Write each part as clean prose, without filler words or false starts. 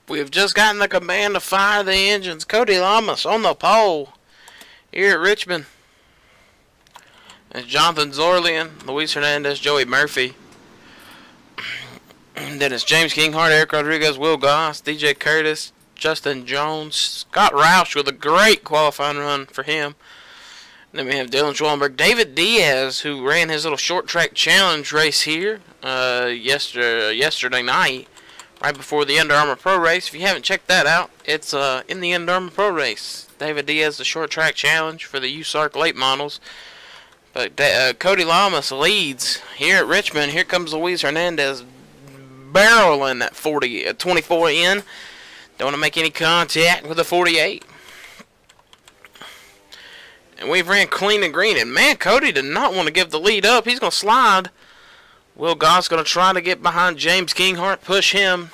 We've just gotten the command to fire the engines. Cody Lamas on the pole here at Richmond. And Jonathan Zorlian, Luis Hernandez, Joey Murphy. And then it's James Kinghart, Eric Rodriguez, Will Goss, DJ Curtis, Justin Jones, Scott Roush with a great qualifying run for him. And then we have Dylan Schwallenberg, David Diaz, who ran his little short track challenge race here yesterday night, right before the Under Armour Pro Race. If you haven't checked that out, it's in the Under Armour Pro Race. David Diaz, the short track challenge for the USARK late models. But Cody Lamas leads here at Richmond. Here comes Luis Hernandez barreling that 24 in. Don't want to make any contact with the 48. And we've ran clean and green. And man, Cody did not want to give the lead up. He's going to slide. Will Goss going to try to get behind James Kinghart, push him.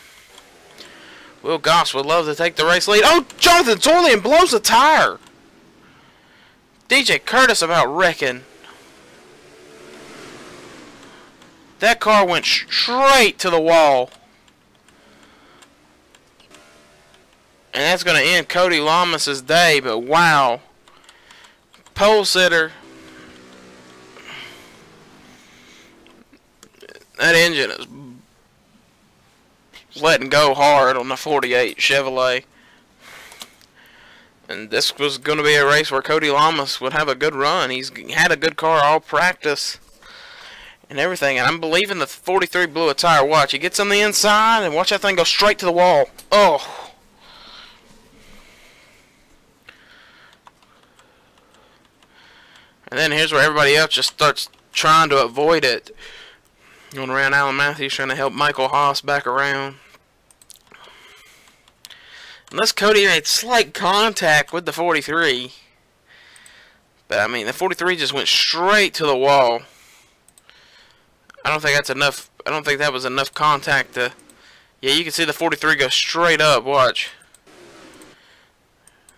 Will Goss would love to take the race lead. Oh, Jonathan Zorlian blows a tire. DJ Curtis about wrecking. That car went straight to the wall. And that's going to end Cody Lamas' day, but wow. Pole sitter. That engine is letting go hard on the 48 Chevrolet. And this was going to be a race where Cody Lamas would have a good run. He's had a good car all practice and everything. And I'm believing the 43 blew a tire. Watch, he gets on the inside and watch that thing go straight to the wall. Oh. And then here's where everybody else just starts trying to avoid it. Going around Alan Matthews trying to help Michael Haas back around. Unless Cody made slight contact with the 43. But I mean, the 43 just went straight to the wall. I don't think that's enough. I don't think that was enough contact to... Yeah, you can see the 43 go straight up. Watch.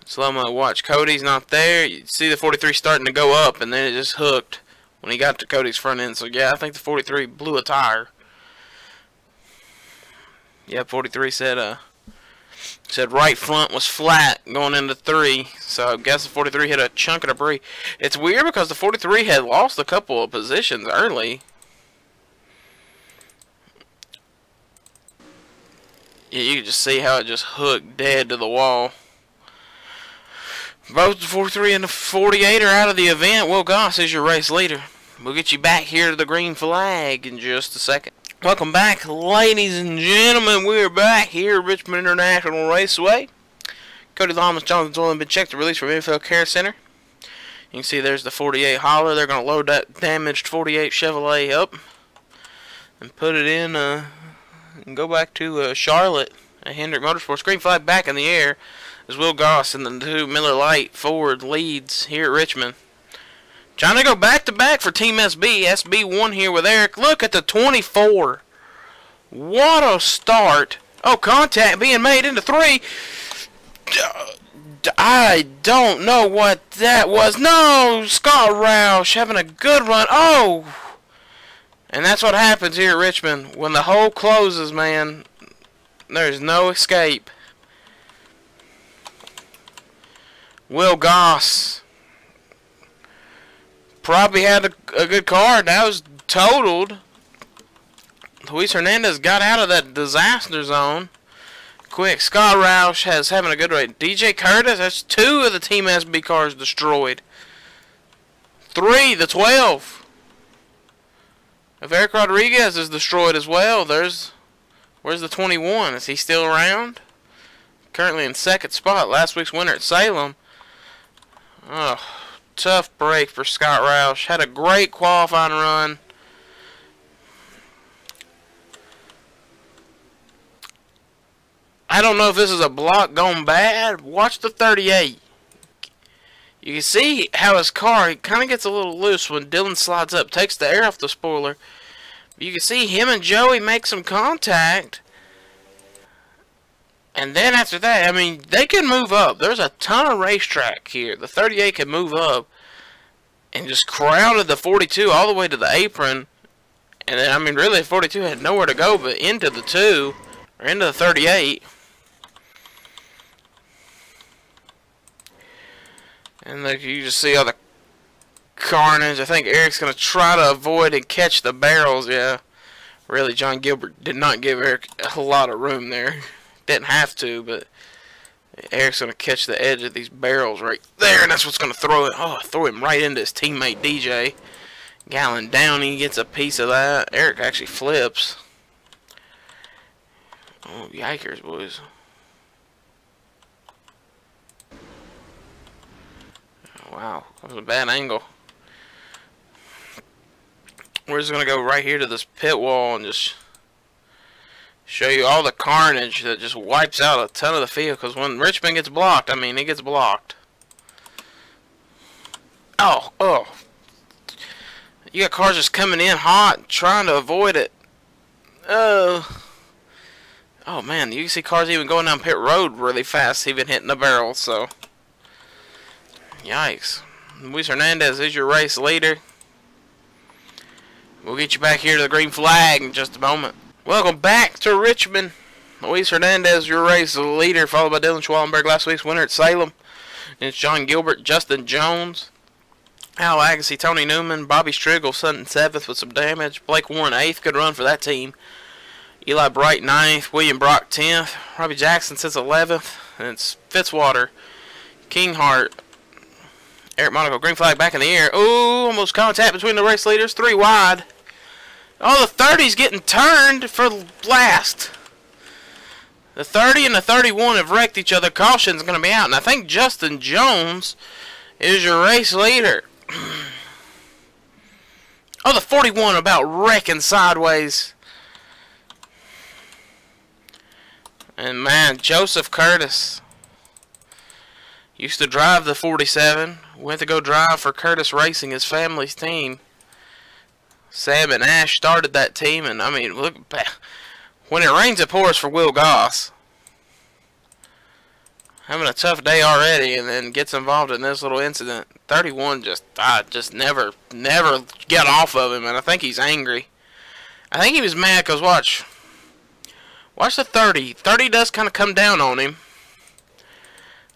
Slow-mo, watch. Cody's not there. You see the 43 starting to go up, and then it just hooked when he got to Cody's front end. So, yeah, I think the 43 blew a tire. Yeah, 43 said right front was flat going into 3. So, I guess the 43 hit a chunk of debris. It's weird because the 43 had lost a couple of positions early. Yeah, you can just see how it just hooked dead to the wall. Both the 43 and the 48 are out of the event. Will Goss is your race leader. We'll get you back here to the green flag in just a second. Welcome back, ladies and gentlemen. We're back here at Richmond International Raceway. Cody Lamas, Jonathan Zorlian been checked to release from NFL Care Center. You can see there's the 48 hauler. They're going to load that damaged 48 Chevrolet up and put it in and go back to Charlotte at Hendrick Motorsports. Green flag back in the air. There's Will Goss and the 2 Miller Lite Ford leads here at Richmond. Trying to go back-to-back for Team SB. SB1 here with Eric. Look at the 24. What a start. Oh, contact being made into 3. I don't know what that was. No, Scott Roush having a good run. Oh! And that's what happens here at Richmond. When the hole closes, man, there's no escape. Will Goss probably had a good car. That was totaled. Luis Hernandez got out of that disaster zone quick. Scott Roush has having a good race. DJ Curtis, that's 2 of the Team SB cars destroyed. 3, the 12. If Eric Rodriguez is destroyed as well, where's the 21? Is he still around? Currently in 2nd spot. Last week's winner at Salem. Oh, tough break for Scott Roush. Had a great qualifying run. I don't know if this is a block gone bad. Watch the 38. You can see how his car kind of gets a little loose when Dylan slides up. Takes the air off the spoiler. You can see him and Joey make some contact. And then after that, I mean, they can move up. There's a ton of racetrack here. The 38 can move up and just crowded the 42 all the way to the apron. And then, I mean, really, the 42 had nowhere to go but into the 2 or into the 38. And look, you just see all the carnage. I think Eric's going to try to avoid and catch the barrels. Yeah, really, John Gilbert did not give Eric a lot of room there. Didn't have to, but Eric's going to catch the edge of these barrels right there, and that's what's going to throw it. Oh, throw him right into his teammate DJ. Gallon Downey gets a piece of that. Eric actually flips. Oh, yikers, boys. Wow, that was a bad angle. We're just going to go right here to this pit wall and just show you all the carnage that just wipes out a ton of the field. Because when Richmond gets blocked, I mean, it gets blocked. Oh. You got cars just coming in hot, trying to avoid it. Oh, man, you can see cars even going down pit road really fast, even hitting the barrel, so. Yikes. Luis Hernandez is your race leader. We'll get you back here to the green flag in just a moment. Welcome back to Richmond. Luis Hernandez, your race leader, followed by Dylan Schwallenberg, last week's winner at Salem. And it's John Gilbert, Justin Jones, Al Agassi, Tony Newman, Bobby Striggle, Sutton 7th with some damage. Blake Warren 8th, good run for that team. Eli Bright 9th, William Brock 10th, Robbie Jackson sits 11th, and it's Fitzwater, Kinghart, Eric Monaco, green flag back in the air. Ooh, almost contact between the race leaders, 3 wide. Oh, the 30's getting turned for last. The 30 and the 31 have wrecked each other. Caution's going to be out, and I think Justin Jones is your race leader. Oh, the 41 about wrecking sideways. And man, Joseph Curtis used to drive the 47. Went to go drive for Curtis Racing, his family's team. Sam and Ash started that team, and I mean, look, when it rains it pours for Will Goss. Having a tough day already, and then gets involved in this little incident. 31 just never get off of him, and I think he's angry. I think he was mad because watch the 30. 30 does kind of come down on him.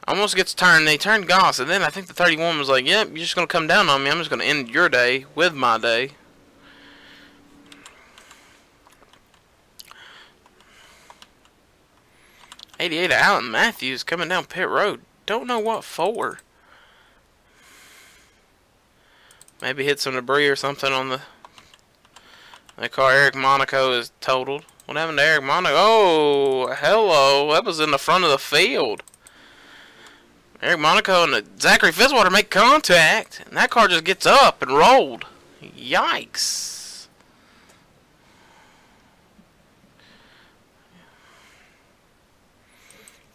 Almost gets turned. They turned Goss, and then I think the 31 was like, "Yep, you're just gonna come down on me. I'm just gonna end your day with my day." 88 of Allen Matthews coming down pit road. Don't know what for. Maybe hit some debris or something on the car. Eric Monaco is totaled. What happened to Eric Monaco? Oh, hello. That was in the front of the field. Eric Monaco and Zachary Fitzwater make contact, and that car just gets up and rolled. Yikes.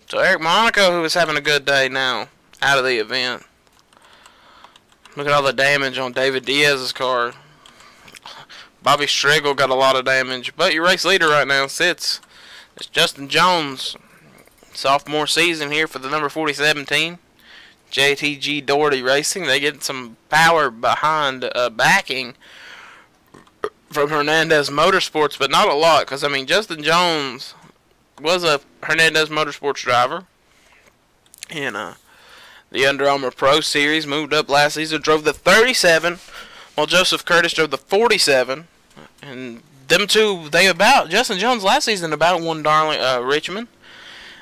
So Eric Monaco, who is having a good day now, out of the event. Look at all the damage on David Diaz's car. Bobby Striggle got a lot of damage. But your race leader right now sits. It's Justin Jones. Sophomore season here for the number 47 team. JTG Doherty Racing. They get some power behind backing from Hernandez Motorsports, but not a lot. Because, I mean, Justin Jones was a Hernandez Motorsports driver in the Under Armour Pro Series. Moved up last season, drove the 37, while Joseph Curtis drove the 47. And them two, Justin Jones last season about won Richmond.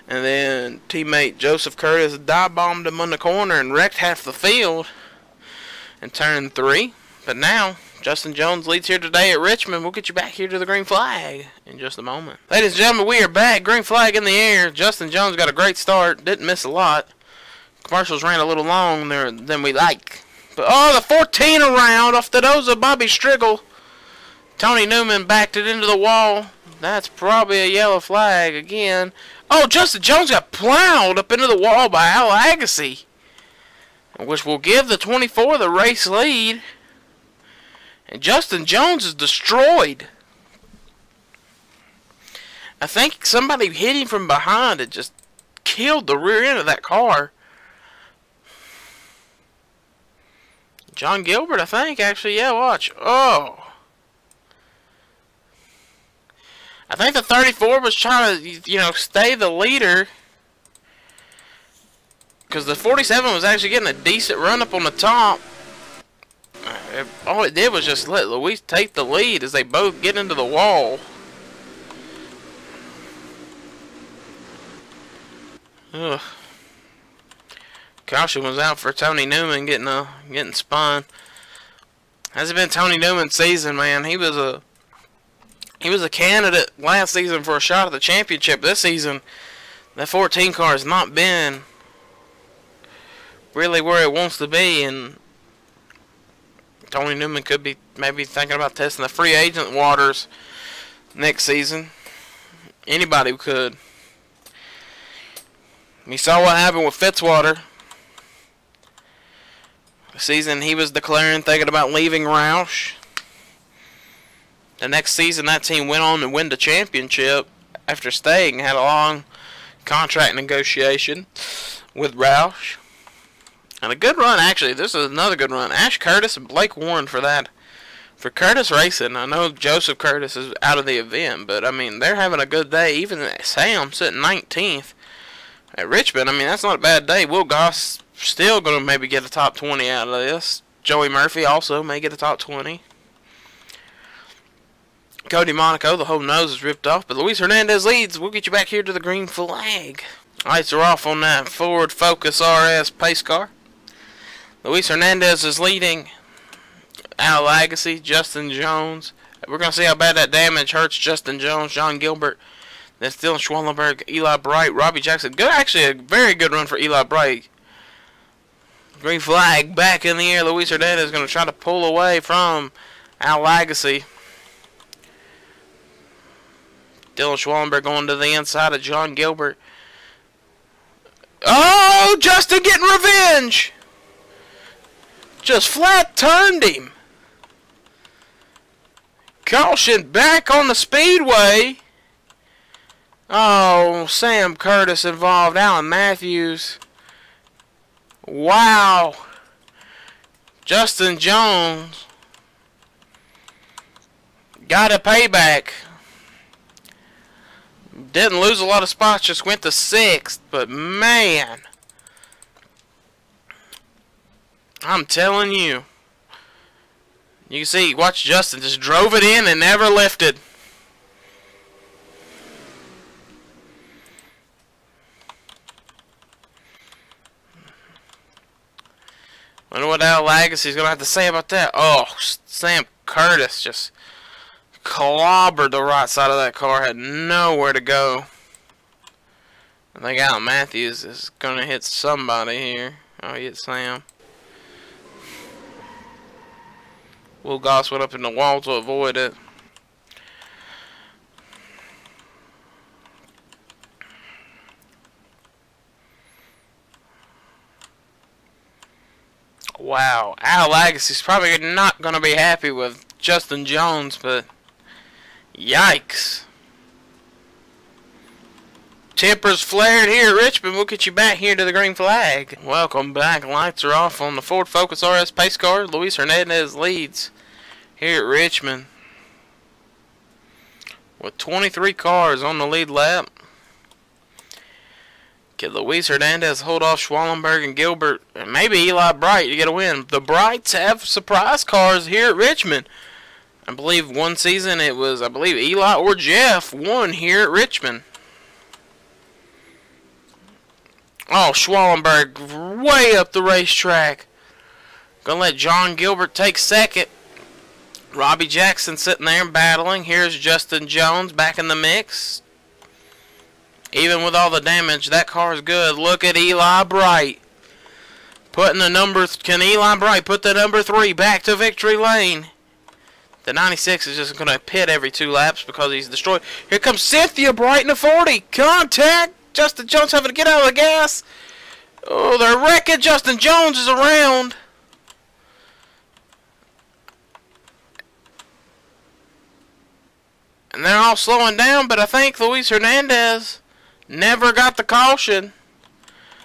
And then teammate Joseph Curtis dive-bombed him on the corner and wrecked half the field and turned 3. But now Justin Jones leads here today at Richmond. We'll get you back here to the green flag in just a moment. Ladies and gentlemen, we are back. Green flag in the air. Justin Jones got a great start. Didn't miss a lot. Commercials ran a little long there than we like. But, oh, the 14 around off the nose of Bobby Striggle. Tony Newman backed it into the wall. That's probably a yellow flag again. Oh, Justin Jones got plowed up into the wall by Al Agassi, which will give the 24 the race lead. And Justin Jones is destroyed. I think somebody hit him from behind and just killed the rear end of that car. John Gilbert, I think, actually. Yeah, watch. Oh. I think the 34 was trying to, stay the leader. because the 47 was actually getting a decent run up on the top. All it did was just let Luis take the lead as they both get into the wall. Ugh. Caution was out for Tony Newman getting spun. Has it been Tony Newman's season, man? He was a candidate last season for a shot at the championship. This season, that 14 car has not been really where it wants to be, and Tony Newman could be maybe thinking about testing the free agent waters next season. Anybody could. We saw what happened with Fitzwater. The season he was declaring, thinking about leaving Roush. The next season, that team went on to win the championship after staying. Had a long contract negotiation with Roush. And a good run, actually. This is another good run. Ash Curtis and Blake Warren for that. For Curtis Racing, I know Joseph Curtis is out of the event, but, I mean, they're having a good day. Even Sam sitting 19th at Richmond. I mean, that's not a bad day. Will Goss still going to maybe get a top 20 out of this. Joey Murphy also may get a top 20. Cody Monaco, the whole nose is ripped off, but Luis Hernandez leads. We'll get you back here to the green flag. Lights are off on that Ford Focus RS pace car. Luis Hernandez is leading. Al Agassi, Justin Jones. We're going to see how bad that damage hurts Justin Jones, John Gilbert. Then still Schwallenberg, Eli Bright, Robbie Jackson. Good, actually a very good run for Eli Bright. Green flag back in the air. Luis Hernandez is going to try to pull away from Al Agassi. Dylan Schwallenberg going to the inside of John Gilbert. Oh, Justin getting revenge! Just flat turned him. Caution back on the speedway. Oh, Sam Curtis involved. Alan Matthews. Wow. Justin Jones got a payback. Didn't lose a lot of spots, just went to 6th. But man, I'm telling you. You can see, watch Justin just drove it in and never lifted. Wonder what Al Agassi's going to have to say about that. Oh, Sam Curtis just clobbered the right side of that car. Had nowhere to go. I think Alan Matthews is going to hit somebody here. Oh, he hit Sam. Will Goss went up in the wall to avoid it. Wow, Al Agassi's probably not going to be happy with Justin Jones, but yikes. Tempers flared here at Richmond. We'll get you back here to the green flag. Welcome back. Lights are off on the Ford Focus RS pace car. Luis Hernandez leads here at Richmond with 23 cars on the lead lap. Can Luis Hernandez hold off Schwallenberg and Gilbert and maybe Eli Bright to get a win? The Brights have surprise cars here at Richmond. I believe one season it was, Eli or Jeff won here at Richmond. Oh, Schwallenberg way up the racetrack. Gonna let John Gilbert take second. Robbie Jackson sitting there and battling. Here's Justin Jones back in the mix. Even with all the damage, that car is good. Look at Eli Bright. Putting the number, can Eli Bright put the number 3 back to victory lane? The 96 is just going to pit every 2 laps because he's destroyed. Here comes Cynthia Bright in the 40. Contact. Justin Jones having to get out of the gas. Oh, they're wrecking. Justin Jones is around. And they're all slowing down, but I think Luis Hernandez never got the caution.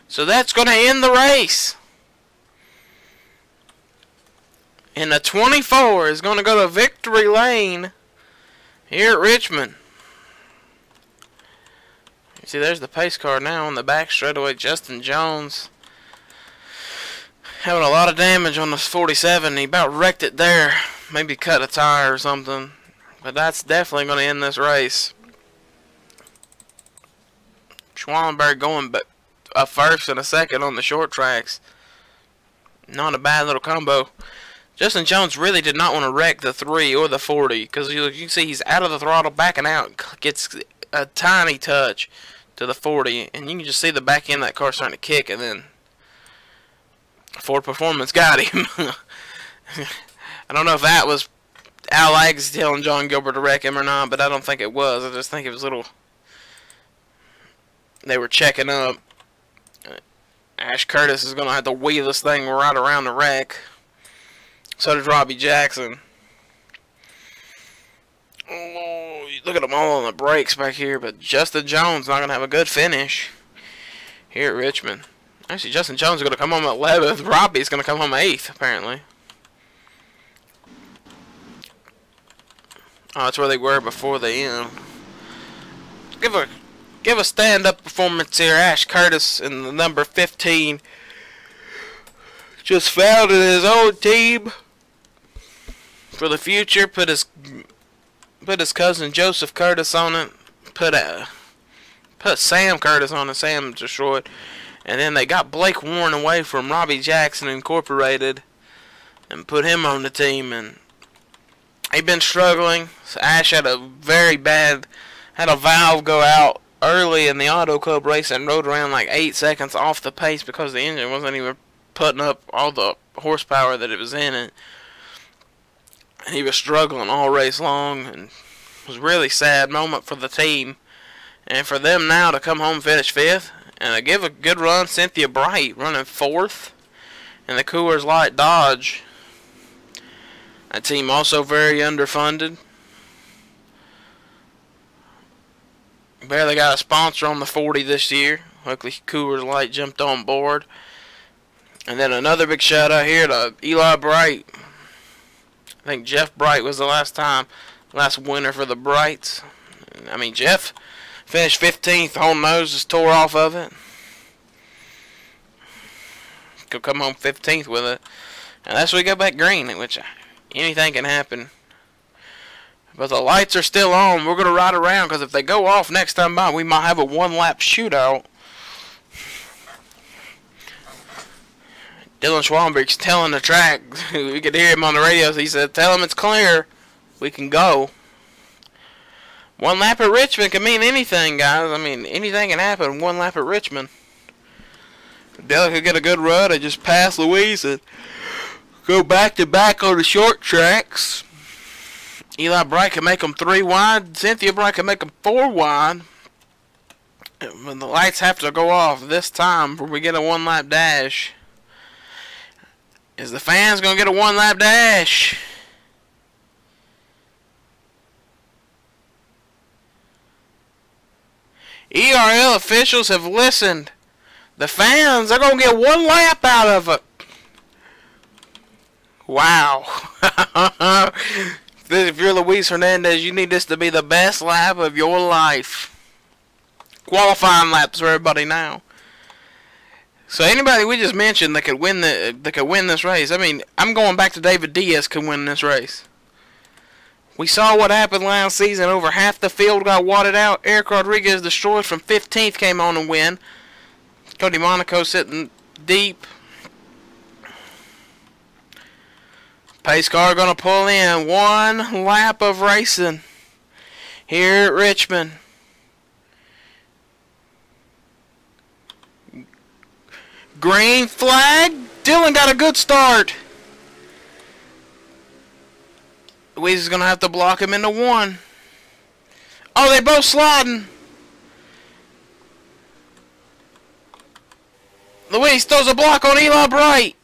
So that's going to end the race. And the 24 is going to go to victory lane here at Richmond. You see, there's the pace car now on the back straightaway. Justin Jones having a lot of damage on this 47. He about wrecked it there. Maybe cut a tire or something. But that's definitely going to end this race. Schwallenberg going a first and a second on the short tracks. Not a bad little combo. Justin Jones really did not want to wreck the 3 or the 40, because you can see he's out of the throttle, backing out, gets a tiny touch to the 40, and you can just see the back end of that car starting to kick, and then Ford Performance got him. I don't know if that was Al Agassi telling John Gilbert to wreck him or not, but I don't think it was. I just think it was they were checking up. Ash Curtis is going to have to wheel this thing right around the wreck. So does Robbie Jackson. Oh, look at them all on the brakes back here, but Justin Jones not going to have a good finish here at Richmond. Actually, Justin Jones is going to come home at 11th. Robbie's going to come home 8th, apparently. Oh, that's where they were before the end. Give a stand-up performance here. Ash Curtis in the number 15 just founded his own team for the future. Put his cousin Joseph Curtis on it. Put Sam Curtis on it. Sam destroyed. And then they got Blake Warren away from Robbie Jackson Incorporated and put him on the team. And he'd been struggling. So Ash had a valve go out early in the Auto Club race and rode around like 8 seconds off the pace because the engine wasn't even putting up all the horsepower that it was in it. And he was struggling all race long, and it was a really sad moment for the team. And for them now to come home and finish 5th, and give a good run, Cynthia Bright running 4th in the Coors Light Dodge. That team also very underfunded. Barely got a sponsor on the 40 this year. Luckily, Coors Light jumped on board. And then another big shout out here to Eli Bright. I think Jeff Bright was the last winner for the Brights. I mean, Jeff finished 15th. The whole nose just tore off of it. Could come home 15th with it. And that's when we go back green, which anything can happen. But the lights are still on. We're going to ride around, because if they go off next time by, we might have a one-lap shootout. Dylan Schwallenberg's telling the track. We could hear him on the radio. He said, tell him it's clear. We can go. One lap at Richmond can mean anything, guys. I mean, anything can happen. One lap at Richmond. Dylan could get a good run and just pass Louise and go back-to-back on the short tracks. Eli Bright can make them 3 wide. Cynthia Bright can make them 4 wide. When the lights have to go off this time before we get a one-lap dash. Is the fans going to get a one-lap dash? ERL officials have listened. The fans are going to get 1 lap out of it. Wow. If you're Luis Hernandez, you need this to be the best lap of your life. Qualifying laps for everybody now. So anybody we just mentioned that could win this race. I mean, I'm going back to David Diaz could win this race. We saw what happened last season. Over half the field got wadded out. Eric Rodriguez destroyed from 15th came on and win. Cody Monaco sitting deep. Pace car going to pull in. 1 lap of racing here at Richmond. Green flag. Dylan got a good start. Louise is going to have to block him into 1. Oh, they both sliding. Louise throws a block on Eli Bright.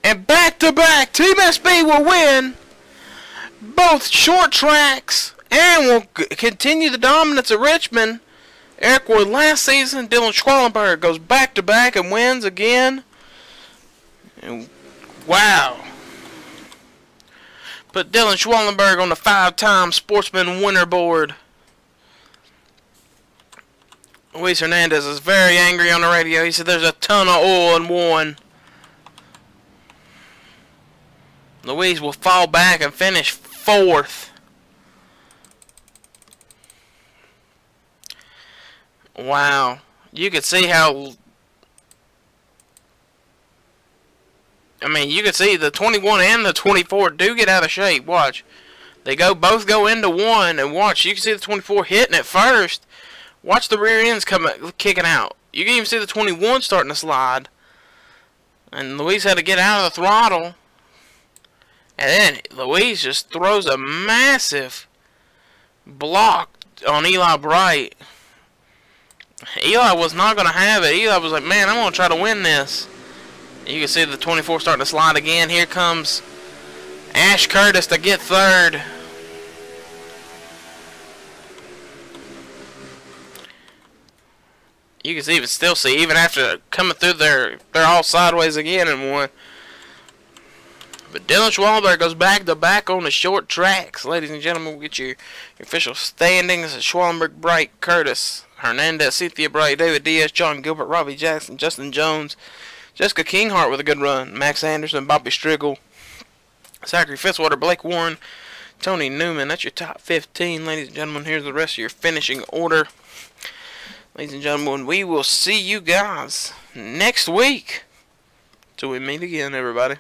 And back-to-back, Team SB will win both short tracks and will continue the dominance of Richmond. Eric Wood last season. Dylan Schwallenberg goes back-to-back and wins again. And wow. Put Dylan Schwallenberg on the 5-time Sportsman winner board. Luis Hernandez is very angry on the radio. He said there's a ton of oil in one. Luis will fall back and finish 4th. Wow. You could see how... I mean, you could see the 21 and the 24 do get out of shape. Watch. They both go into one, and watch. You can see the 24 hitting it first. Watch the rear ends kicking out. You can even see the 21 starting to slide. And Luis had to get out of the throttle. And then Luis just throws a massive block on Eli Bright. Eli was not going to have it. Eli was like, man, I'm going to try to win this. You can see the 24 starting to slide again. Here comes Ash Curtis to get 3rd. You can still see, even after coming through there, they're all sideways again in one. But Dylan Schwalberg goes back to back on the short tracks. Ladies and gentlemen, we'll get your official standings. Schwalbenberg, Bright, Curtis, Hernandez, Cynthia Bright, David Diaz, John Gilbert, Robbie Jackson, Justin Jones, Jessica Kinghart with a good run, Max Anderson, Bobby Striggle, Zachary Fitzwater, Blake Warren, Tony Newman. That's your top 15. Ladies and gentlemen, here's the rest of your finishing order. Ladies and gentlemen, we will see you guys next week till we meet again, everybody.